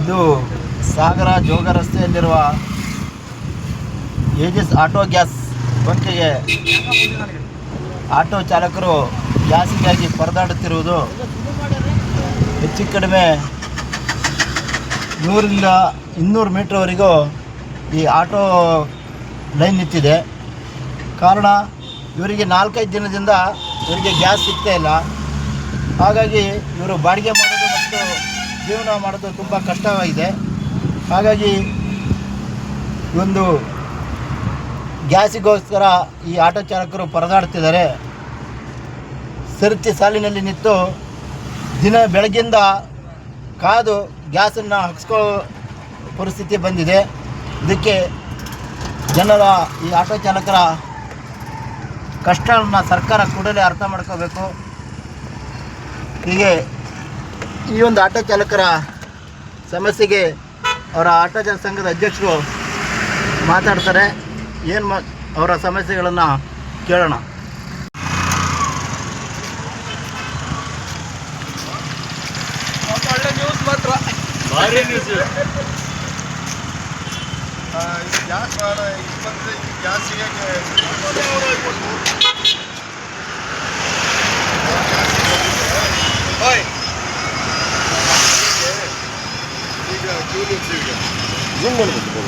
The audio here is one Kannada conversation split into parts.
ಇದು ಸಾಗರ ಜೋಗ ರಸ್ತೆಯಲ್ಲಿರುವ ಏಜಿಸ್ ಆಟೋ ಗ್ಯಾಸ್ ಬಂಕಿಗೆ ಆಟೋ ಚಾಲಕರು ಗ್ಯಾಸಿಗಾಗಿ ಪರದಾಡುತ್ತಿರುವುದು. ಹೆಚ್ಚು ಕಡಿಮೆ 100ರಿಂದ 200 ಮೀಟ್ರ್ವರೆಗೂ ಈ ಆಟೋ ಲೈನ್ ನಿಂತಿದೆ. ಕಾರಣ ಇವರಿಗೆ 4-5 ದಿನದಿಂದ ಇವರಿಗೆ ಗ್ಯಾಸ್ ಸಿಗ್ತಾ ಇಲ್ಲ. ಹಾಗಾಗಿ ಇವರು ಬಾಡಿಗೆ ಮಾಡೋದು ಮತ್ತು ಜೀವನ ಮಾಡೋದು ತುಂಬ ಕಷ್ಟವಾಗಿದೆ. ಹಾಗಾಗಿ ಒಂದು ಗ್ಯಾಸಿಗೋಸ್ಕರ ಈ ಆಟೋ ಚಾಲಕರು ಪರದಾಡ್ತಿದ್ದಾರೆ. ಸರತಿ ಸಾಲಿನಲ್ಲಿ ನಿಂತು ದಿನ ಬೆಳಗ್ಗಿಂದ ಕಾದು ಗ್ಯಾಸನ್ನು ಹಾಕ್ಸ್ಕೋ ಪರಿಸ್ಥಿತಿ ಬಂದಿದೆ. ಇದಕ್ಕೆ ಜನರ ಈ ಆಟೋ ಚಾಲಕರ ಕಷ್ಟವನ್ನು ಸರ್ಕಾರ ಕೂಡಲೇ ಅರ್ಥ ಮಾಡ್ಕೋಬೇಕು. ಹೀಗೆ ಈ ಒಂದು ಆಟೋ ಚಾಲಕರ ಸಮಸ್ಯೆಗೆ ಅವರ ಆಟೋ ಚಾಲಕ ಸಂಘದ ಅಧ್ಯಕ್ಷರು ಮಾತಾಡ್ತಾರೆ. ಅವರ ಸಮಸ್ಯೆಗಳನ್ನು ಕೇಳೋಣ. ಒಳ್ಳೆ ನ್ಯೂಸ್ ಮಾತ್ರ, ಭಾರಿ ನ್ಯೂಸ್. ಗ್ಯಾಸ್ ಬಂದರೆ ಗ್ಯಾಸಿಗೆ ಈಗ ಜೂಮ್ ಮಾಡಬೇಕು.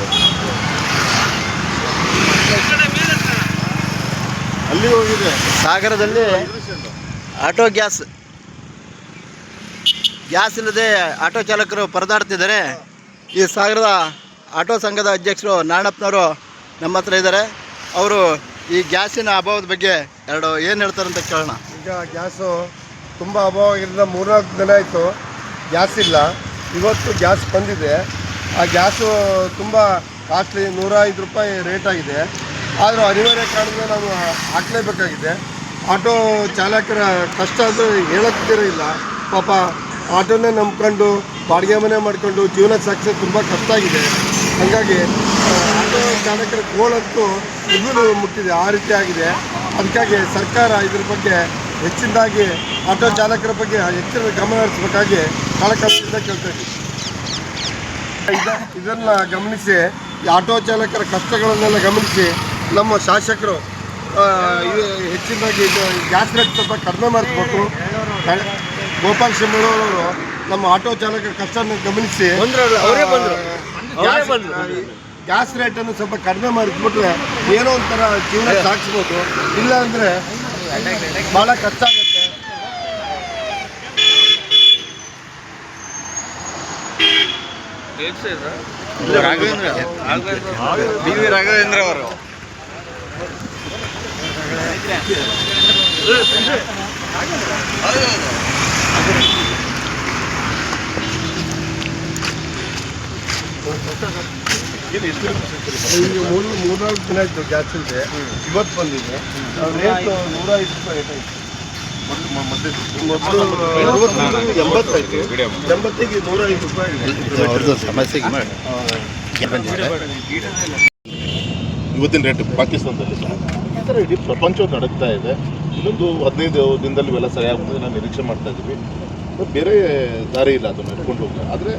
ಅಲ್ಲಿ ಹೋಗಿದೆ ಸಾಗರದಲ್ಲಿ ಆಟೋ ಗ್ಯಾಸ್ ಇಲ್ಲದೆ ಆಟೋ ಚಾಲಕರು ಪರದಾಡ್ತಿದ್ದಾರೆ. ಈ ಸಾಗರದ ಆಟೋ ಸಂಘದ ಅಧ್ಯಕ್ಷರು ನಾರಾಯಣಪ್ಪನವರು ನಮ್ಮ ಹತ್ರ ಇದ್ದಾರೆ. ಅವರು ಈ ಗ್ಯಾಸಿನ ಅಭಾವದ ಬಗ್ಗೆ ಏನು ಹೇಳ್ತಾರೆ ಅಂತ ಕೇಳೋಣ. ಈಗ ಗ್ಯಾಸು ತುಂಬ ಅಭಾವ ಆಗಿರೋದ್ರಿಂದ 3-4 ದಿನ ಆಯಿತು ಗ್ಯಾಸ್ ಇಲ್ಲ. ಇವತ್ತು ಗ್ಯಾಸ್ ಬಂದಿದೆ. ಆ ಗ್ಯಾಸು ತುಂಬ ಕಾಸ್ಟ್ಲಿ, 105 ರೂಪಾಯಿ ರೇಟ್ ಆಗಿದೆ. ಆದರೂ ಅನಿವಾರ್ಯ ಕಾರಣದಿಂದ ನಾವು ಹಾಕಲೇಬೇಕಾಗಿದೆ. ಆಟೋ ಚಾಲಕರ ಕಷ್ಟ ಅಂದರೆ ಹೇಳೋಕ್ಕಿರೋ ಇಲ್ಲ. ಪಾಪ ಆಟೋನೇ ನಂಬ್ಕೊಂಡು ಬಾಡಿಗೆ ಮನೆ ಮಾಡಿಕೊಂಡು ಜೀವನ ಸಾಗಿಸೋದು ತುಂಬ ಕಷ್ಟ ಆಗಿದೆ. ಹಾಗಾಗಿ ಆಟೋ ಚಾಲಕರ ಗೋಳಂತೂ ಇನ್ನೂ ಮುಟ್ಟಿದೆ, ಆ ರೀತಿ ಆಗಿದೆ. ಅದಕ್ಕಾಗಿ ಸರ್ಕಾರ ಇದ್ರ ಬಗ್ಗೆ ಹೆಚ್ಚಿನದಾಗಿ ಆಟೋ ಚಾಲಕರ ಬಗ್ಗೆ ಹೆಚ್ಚಿನ ಗಮನ ಹರಿಸಬೇಕಾಗಿ ಕಾಳಕದಿಂದ ಕೇಳ್ತಾ ಇದ್ದೀವಿ. ಇದನ್ನು ಗಮನಿಸಿ, ಈ ಆಟೋ ಚಾಲಕರ ಕಷ್ಟಗಳನ್ನೆಲ್ಲ ಗಮನಿಸಿ ನಮ್ಮ ಶಾಸಕರು ಹೆಚ್ಚಿನದಾಗಿ ಗ್ಯಾಸ್ ರೇಟ್ ಸ್ವಲ್ಪ ಕಡಿಮೆ ಮಾಡಿಸ್ಬೇಕು. ಗೋಪಾಲ್ ಶಿಂಬಳವರು ನಮ್ಮ ಆಟೋ ಚಾಲಕರ ಕಷ್ಟವನ್ನು ಗಮನಿಸಿ ಗ್ಯಾಸ್ ರೇಟನ್ನು ಸ್ವಲ್ಪ ಕಡಿಮೆ ಮಾಡಿಸ್ಬಿಟ್ರೆ ಏನೋ ಒಂಥರ ಜೀವನ ಸಾಗಿಸ್ಬೋದು. ಇಲ್ಲ ಅಂದರೆ ಭಾಳ ಕಷ್ಟ ಆಗುತ್ತೆ. ರಾಘವೇಂದ್ರ ಅವರು ಈಗ 3-4 ದಿನ ಆಯಿತು ಗ್ಯಾಸ್ ಇಲ್ಲದೆ. ಇವತ್ತು ಬಂದಿದೆ. ರೇಟು 105 ರೂಪಾಯಿ ರೇಟ್ ಆಯಿತು. ಮೊದಲು 80 80ಗೆ 105 ರೂಪಾಯಿ ಸಮಸ್ಯೆಗೆ ಇವತ್ತಿನ ರೇಟ್ ಪಾಕಿಸ್ತಾನದಲ್ಲಿ ಈ ಥರ ಇಡೀ ಪ್ರಪಂಚ ನಡೀತಾ ಇದೆ. ಇನ್ನೊಂದು 15 ದಿನದಲ್ಲಿ ಇವೆಲ್ಲ ಸರಿಯಾಗ್ತದೆ ನಾವು ನಿರೀಕ್ಷೆ ಮಾಡ್ತಾ ಇದ್ದೀವಿ. ಬೇರೆ ದಾರಿ ಇಲ್ಲ ಅದನ್ನು ಇಟ್ಕೊಂಡು ಹೋಗಿ. ಆದರೆ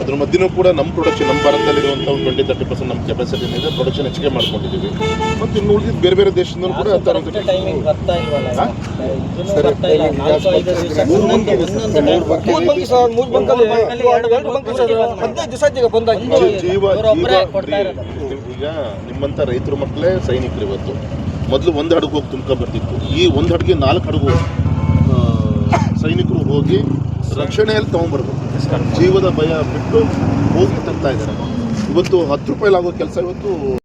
ಅದ್ರ ಮಧ್ಯೆನೂ ಕೂಡ ನಮ್ಮ ಪ್ರೊಡಕ್ಷನ್, ನಮ್ಮ ಭಾರತದಲ್ಲಿರುವಂಥ 20-30% ನಮ್ಮ ಕೆಪಾಸಿಟಿ ಇದೆ. ಪ್ರೊಡಕ್ಷನ್ ಹೆಚ್ಚಿಗೆ ಮಾಡ್ಕೊಂಡಿದ್ದೀವಿ. ಮತ್ತು ಇನ್ನು ಉಳಿದಿದ್ದು ಬೇರೆ ಬೇರೆ ದೇಶದಿಂದಲೂ ಕೂಡ ಈಗ ನಿಮ್ಮಂಥ ರೈತರ ಮಕ್ಕಳೇ ಸೈನಿಕರು. ಇವತ್ತು ಮೊದಲು 1 ಹಡಗು ಹೋಗಿ ತುಂಬ್ಕೊ ಬರ್ತಿತ್ತು. ಈ 1 ಹಡಗಿಗೆ 4 ಹಡಗು ಸೈನಿಕರು ಹೋಗಿ ರಕ್ಷಣೆಯಲ್ಲಿ ತೊಗೊಂಡ್ಬರ್ಬೇಕು. ಜೀವದ ಭಯ ಬಿಟ್ಟು ಹೋಗಿ ತರ್ತಾ ಇದ್ದಾರೆ. ಇವತ್ತು 10 ರೂಪಾಯಿಲಾಗೋ ಕೆಲಸ ಇವತ್ತು